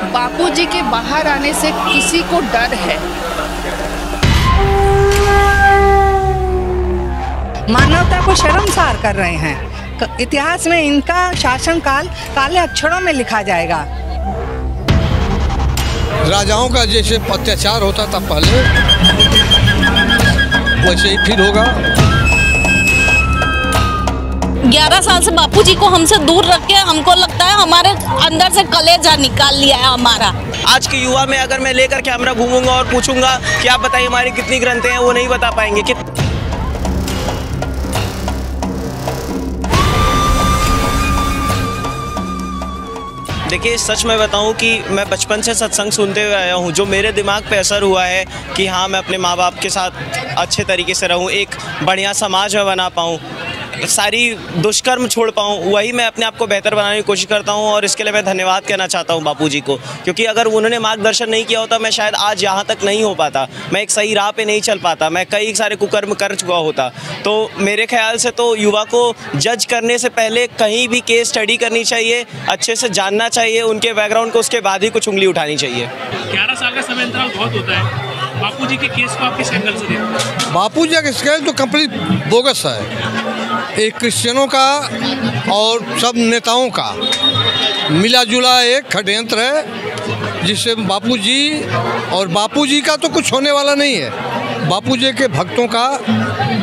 बापूजी के बाहर आने से किसी को डर है? मानवता को शर्मसार कर रहे हैं। इतिहास में इनका शासनकाल काले अक्षरों में लिखा जाएगा। राजाओं का जैसे अत्याचार होता था पहले, वैसे ही फिर होगा। 11 साल से बापूजी को हमसे दूर रख के हमको लगता है हमारे अंदर से कलेजा निकाल लिया है हमारा। आज के युवा में अगर मैं लेकर कैमरा घूमूंगा और पूछूंगा कि आप बताइए हमारी कितनी ग्रंथें हैं, वो नहीं बता पाएंगे। देखिए, सच में बताऊं कि मैं बचपन से सत्संग सुनते हुए आया हूं। जो मेरे दिमाग पे असर हुआ है कि हाँ, मैं अपने माँ बाप के साथ अच्छे तरीके से रहूं, एक बढ़िया समाज में बना पाऊं, सारी दुष्कर्म छोड़ पाऊँ, वही मैं अपने आप को बेहतर बनाने की कोशिश करता हूँ। और इसके लिए मैं धन्यवाद कहना चाहता हूँ बापूजी को, क्योंकि अगर उन्होंने मार्गदर्शन नहीं किया होता मैं शायद आज यहाँ तक नहीं हो पाता, मैं एक सही राह पे नहीं चल पाता, मैं कई सारे कुकर्म कर चुका होता। तो मेरे ख्याल से तो युवा को जज करने से पहले कहीं भी केस स्टडी करनी चाहिए, अच्छे से जानना चाहिए उनके बैकग्राउंड को, उसके बाद ही कुछ उंगली उठानी चाहिए। 11 साल का समय अंतराल बहुत होता है। बापूजी के केस को आप किस एंगल से देखते हैं? बापूजी का स्केल तो कंप्लीट बोगस है। एक क्रिश्चियनों का और सब नेताओं का मिला जुला एक षड्यंत्र है, जिससे बापूजी का तो कुछ होने वाला नहीं है। बापूजी के भक्तों का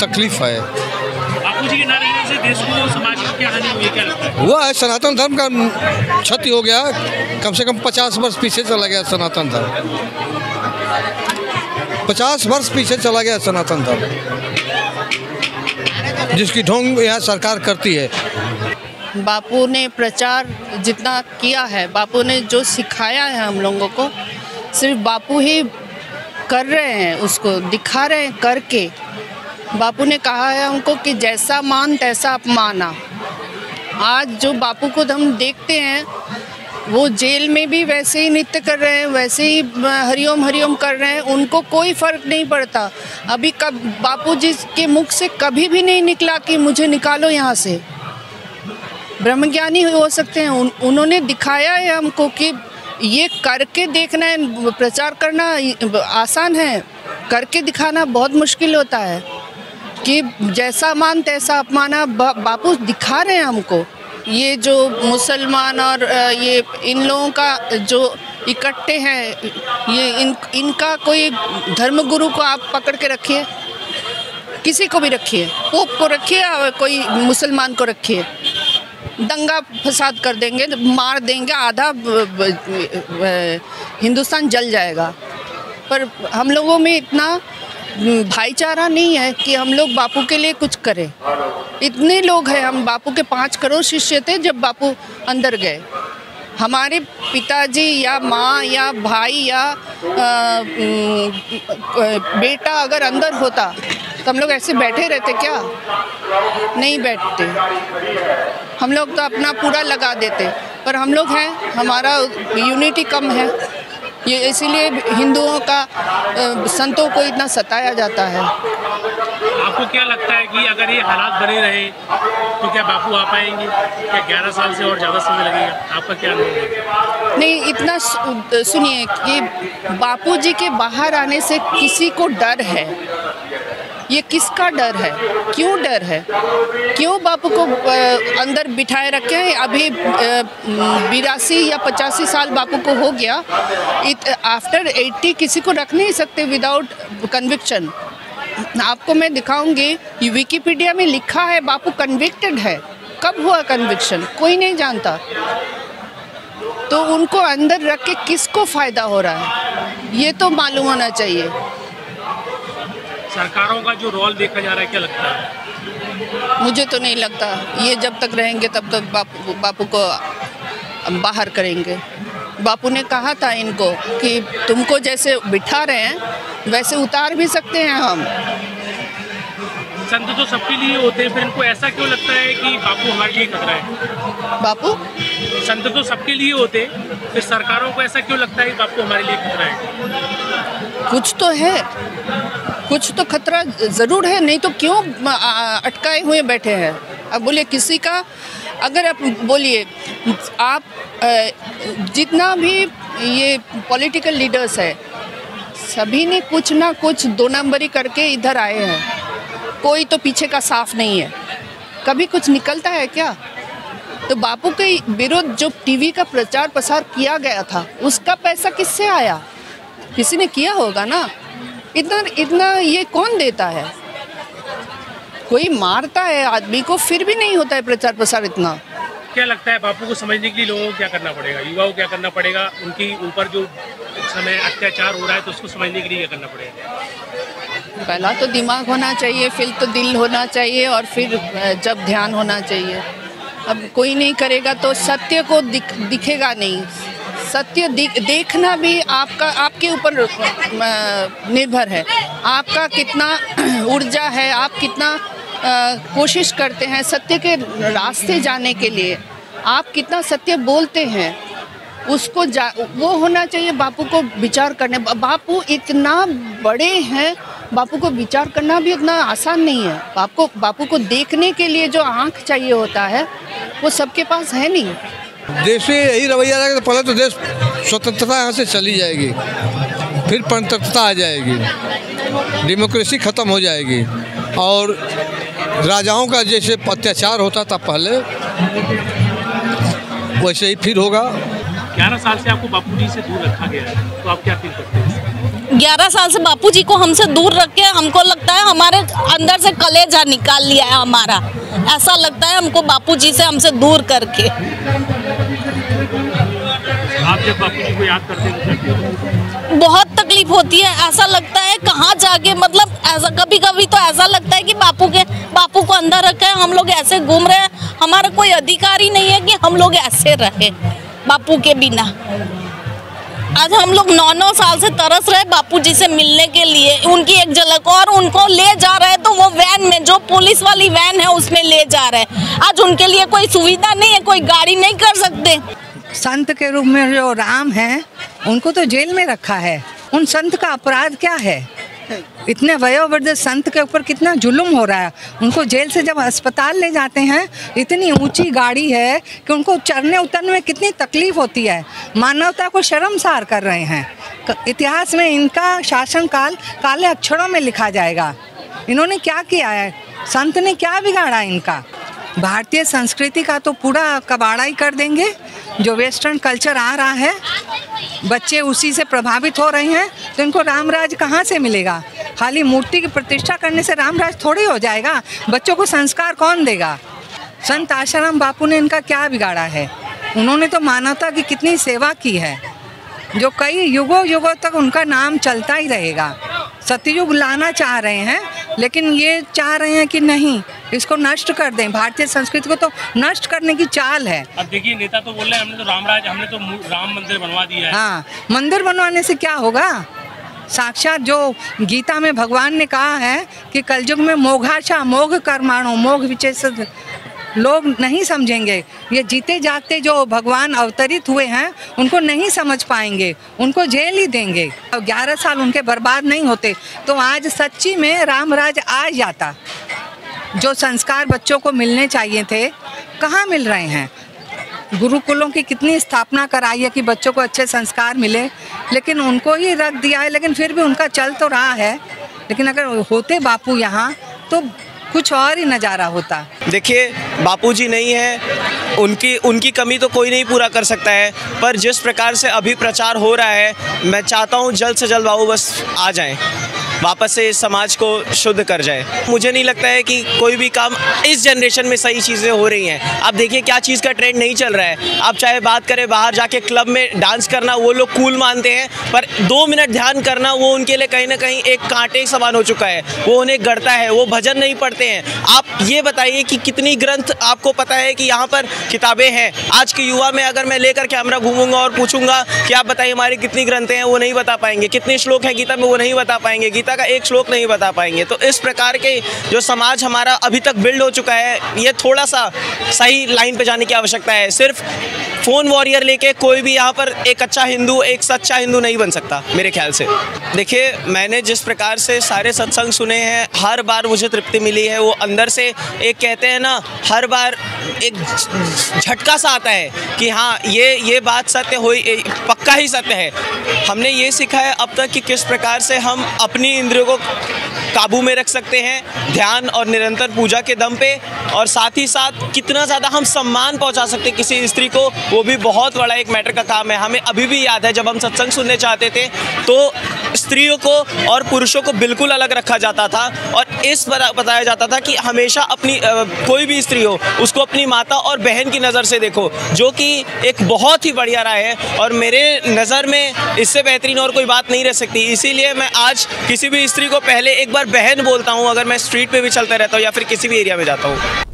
तकलीफ है। बापूजी के ना रहने से देश को, समाज को क्या हानि हुई, क्या लगता है? हुआ है, सनातन धर्म का क्षति हो गया। कम से कम 50 वर्ष पीछे चला गया सनातन धर्म। 50 वर्ष पीछे चला गया सनातन धर्म, जिसकी ढोंग यहाँ सरकार करती है। बापू ने प्रचार जितना किया है, बापू ने जो सिखाया है हम लोगों को, सिर्फ बापू ही कर रहे हैं, उसको दिखा रहे हैं करके। बापू ने कहा है हमको कि जैसा मान तैसा अपमाना। आज जो बापू को हम देखते हैं, वो जेल में भी वैसे ही नृत्य कर रहे हैं, वैसे ही हरिओम हरिओम कर रहे हैं, उनको कोई फ़र्क नहीं पड़ता। अभी कब बापूजी के मुख से कभी भी नहीं निकला कि मुझे निकालो यहाँ से। ब्रह्मज्ञानी हो सकते हैं, उन्होंने दिखाया है हमको कि ये करके देखना है। प्रचार करना आसान है, करके दिखाना बहुत मुश्किल होता है। कि जैसा मान तैसा अपमाना, बापू दिखा रहे हैं हमको। ये जो मुसलमान और ये इन लोगों का जो इकट्ठे हैं, ये इनका कोई धर्मगुरु को आप पकड़ के रखिए, किसी को भी रखिए, पोप को रखिए और कोई मुसलमान को रखिए, दंगा फसाद कर देंगे, मार देंगे, आधा हिंदुस्तान जल जाएगा। पर हम लोगों में इतना भाईचारा नहीं है कि हम लोग बापू के लिए कुछ करें। इतने लोग हैं, हम बापू के 5 करोड़ शिष्य थे जब बापू अंदर गए। हमारे पिताजी या माँ या भाई या बेटा अगर अंदर होता तो हम लोग ऐसे बैठे रहते क्या? नहीं बैठते। हम लोग तो अपना पूरा लगा देते, पर हम लोग हैं, हमारा यूनिटी कम है। ये इसीलिए हिंदुओं का संतों को इतना सताया जाता है। आपको क्या लगता है कि अगर ये हालात बने रहे तो क्या बापू आ पाएंगे? क्या 11 साल से और ज़्यादा समय लगेगा? आपका क्या अनुभव है? नहीं, इतना सुनिए कि बापूजी के बाहर आने से किसी को डर है। ये किसका डर है? क्यों डर है? क्यों बापू को अंदर बिठाए रखे हैं? अभी 82 या 85 साल बापू को हो गया। आफ्टर 80 किसी को रख नहीं सकते विदाउट कन्विक्शन। आपको मैं दिखाऊंगी, विकिपीडिया में लिखा है बापू कन्विक्टेड है। कब हुआ कन्विक्शन? कोई नहीं जानता। तो उनको अंदर रख के किसको फ़ायदा हो रहा है, ये तो मालूम होना चाहिए। सरकारों का जो रोल देखा जा रहा है, क्या लगता है? मुझे तो नहीं लगता। ये जब तक रहेंगे तब तक बापू को बाहर करेंगे। बापू ने कहा था इनको कि तुमको जैसे बिठा रहे हैं वैसे उतार भी सकते हैं हम। संत तो सबके लिए होते हैं, फिर इनको ऐसा क्यों लगता है कि बापू हमारे लिए खतरा है? बापू संत तो सबके लिए होते हैं, फिर सरकारों को ऐसा क्यों लगता है कि बापू हमारे लिए खतरा है? कुछ तो है, कुछ तो खतरा ज़रूर है, नहीं तो क्यों अटकाए हुए बैठे हैं? अब बोलिए किसी का, अगर आप बोलिए, आप जितना भी ये पॉलिटिकल लीडर्स है, सभी ने कुछ ना कुछ दो नंबरी करके इधर आए हैं, कोई तो पीछे का साफ नहीं है। कभी कुछ निकलता है क्या? तो बापू के विरुद्ध जो टीवी का प्रचार प्रसार किया गया था, उसका पैसा किससे आया? किसी ने किया होगा ना। इतना ये कौन देता है? कोई मारता है आदमी को, फिर भी नहीं होता है प्रचार प्रसार इतना। क्या लगता है बापू को समझने के लिए लोगों को क्या करना पड़ेगा, युवाओं को क्या करना पड़ेगा? उनकी ऊपर जो इस समय अत्याचार हो रहा है तो उसको समझने के लिए क्या करना पड़ेगा? पहला तो दिमाग होना चाहिए, फिर तो दिल होना चाहिए, और फिर जब ध्यान होना चाहिए। अब कोई नहीं करेगा तो सत्य को दिखेगा नहीं। सत्य देखना भी आपके ऊपर निर्भर है। आपका कितना ऊर्जा है, आप कितना कोशिश करते हैं सत्य के रास्ते जाने के लिए, आप कितना सत्य बोलते हैं, उसको वो होना चाहिए बापू को विचार करने। बापू इतना बड़े हैं, बापू को विचार करना भी इतना आसान नहीं है। बापू को देखने के लिए जो आँख चाहिए होता है वो सबके पास है नहीं। देश में यही रवैया रहेगा तो पहले तो देश स्वतंत्रता यहाँ से चली जाएगी, फिर परतंत्रता आ जाएगी, डेमोक्रेसी ख़त्म हो जाएगी, और राजाओं का जैसे अत्याचार होता था पहले वैसे ही फिर होगा। 11 साल से आपको बापू जी से दूर रखा गया है, तो आप क्या फील करते हैं? 11 साल से बापू जी को हमसे दूर रख के हमको लगता है हमारे अंदर से कलेजा निकाल लिया है हमारा। ऐसा लगता है हमको बापू जी से हमसे दूर करके। आप जब बापू जी को याद करते हैं बहुत तकलीफ होती है। ऐसा लगता है कहाँ जाके, मतलब ऐसा कभी कभी तो ऐसा लगता है कि बापू को अंदर रखा है, हम लोग ऐसे घूम रहे हैं, हमारा कोई अधिकार ही नहीं है कि हम लोग ऐसे रहे बापू के बिना। आज हम लोग 9 साल से तरस रहे बापू जी से मिलने के लिए, उनकी एक झलक, और उनको ले जा रहे हैं तो वो वैन में, जो पुलिस वाली वैन है उसमें ले जा रहे हैं। आज उनके लिए कोई सुविधा नहीं है, कोई गाड़ी नहीं कर सकते। संत के रूप में जो राम हैं उनको तो जेल में रखा है। उन संत का अपराध क्या है? इतने वयोवृद्ध संत के ऊपर कितना जुल्म हो रहा है। उनको जेल से जब अस्पताल ले जाते हैं, इतनी ऊंची गाड़ी है कि उनको चढ़ने उतरने में कितनी तकलीफ होती है। मानवता को शर्मसार कर रहे हैं। इतिहास में इनका शासनकाल काले अक्षरों में लिखा जाएगा। इन्होंने क्या किया है? संत ने क्या बिगाड़ा इनका? भारतीय संस्कृति का तो पूरा कबाड़ा ही कर देंगे। जो वेस्टर्न कल्चर आ रहा है, बच्चे उसी से प्रभावित हो रहे हैं, तो इनको रामराज कहाँ से मिलेगा? खाली मूर्ति की प्रतिष्ठा करने से रामराज थोड़ी हो जाएगा। बच्चों को संस्कार कौन देगा? संत आशाराम बापू ने इनका क्या बिगाड़ा है? उन्होंने तो मानवता की कितनी सेवा की है, जो कई युगों तक उनका नाम चलता ही रहेगा। सतयुग लाना चाह रहे हैं, लेकिन ये चाह रहे हैं कि नहीं, इसको नष्ट कर दें। भारतीय संस्कृति को तो नष्ट करने की चाल है। अब देखिए, नेता तो बोल रहे हैं हमने तो राम मंदिर बनवा दिया है। हाँ, मंदिर बनवाने से क्या होगा? साक्षात जो गीता में भगवान ने कहा है कि कलयुग में मोघाशा मोघ कर्माणो मोघ विचेष लोग नहीं समझेंगे। ये जीते जागते जो भगवान अवतरित हुए हैं उनको नहीं समझ पाएंगे, उनको जेल ही देंगे। और 11 साल उनके बर्बाद नहीं होते तो आज सच्ची में रामराज आ जाता। जो संस्कार बच्चों को मिलने चाहिए थे, कहाँ मिल रहे हैं? गुरुकुलों की कितनी स्थापना कराई है कि बच्चों को अच्छे संस्कार मिले, लेकिन उनको ही रख दिया है। लेकिन फिर भी उनका चल तो रहा है। लेकिन अगर होते बापू यहाँ तो कुछ और ही नज़ारा होता। देखिए, बापूजी नहीं है, उनकी कमी तो कोई नहीं पूरा कर सकता है, पर जिस प्रकार से अभी प्रचार हो रहा है, मैं चाहता हूँ जल्द से जल्द बाबू बस आ जाएं, वापस से इस समाज को शुद्ध कर जाए। मुझे नहीं लगता है कि कोई भी काम इस जनरेशन में सही चीज़ें हो रही हैं। आप देखिए क्या चीज़ का ट्रेंड नहीं चल रहा है। आप चाहे बात करें बाहर जाके क्लब में डांस करना, वो लोग कूल मानते हैं, पर 2 मिनट ध्यान करना वो उनके लिए कहीं ना कहीं एक कांटे समान हो चुका है। वो उन्हें गड़ता है, वो भजन नहीं पढ़ते हैं। आप ये बताइए कि कितनी ग्रंथ आपको पता है कि यहाँ पर किताबें हैं। आज के युवा में अगर मैं लेकर कैमरा घूमूंगा और पूछूंगा कि आप बताइए हमारी कितनी ग्रंथें हैं, वो नहीं बता पाएंगे। कितने श्लोक हैं गीता में, वो नहीं बता पाएंगे। गीता गीता का एक श्लोक नहीं बता पाएंगे। तो इस प्रकार के जो समाज हमारा अभी तक बिल्ड हो चुका है, ये थोड़ा सा सही लाइन पे जाने की आवश्यकता है। सिर्फ फ़ोन वॉरियर लेके कोई भी यहाँ पर एक अच्छा हिंदू, एक सच्चा हिंदू नहीं बन सकता मेरे ख्याल से। देखिए, मैंने जिस प्रकार से सारे सत्संग सुने हैं, हर बार मुझे तृप्ति मिली है। वो अंदर से एक कहते हैं ना, हर बार एक झटका सा आता है कि हाँ, ये बात सत्य हुई, पक्का ही सत्य है। हमने ये सीखा है अब तक कि किस प्रकार से हम अपनी इंद्रियों को काबू में रख सकते हैं ध्यान और निरंतर पूजा के दम पे, और साथ ही साथ कितना ज़्यादा हम सम्मान पहुंचा सकते हैं किसी स्त्री को, वो भी बहुत बड़ा एक मैटर का काम है। हमें अभी भी याद है जब हम सत्संग सुनने चाहते थे तो स्त्रियों को और पुरुषों को बिल्कुल अलग रखा जाता था, और इस पर बताया जाता था कि हमेशा अपनी कोई भी स्त्री हो उसको अपनी माता और बहन की नज़र से देखो, जो कि एक बहुत ही बढ़िया राय है। और मेरे नज़र में इससे बेहतरीन और कोई बात नहीं रह सकती। इसीलिए मैं आज किसी भी स्त्री को पहले एक बार बहन बोलता हूँ, अगर मैं स्ट्रीट पे भी चलता रहता हूँ या फिर किसी भी एरिया में जाता हूँ।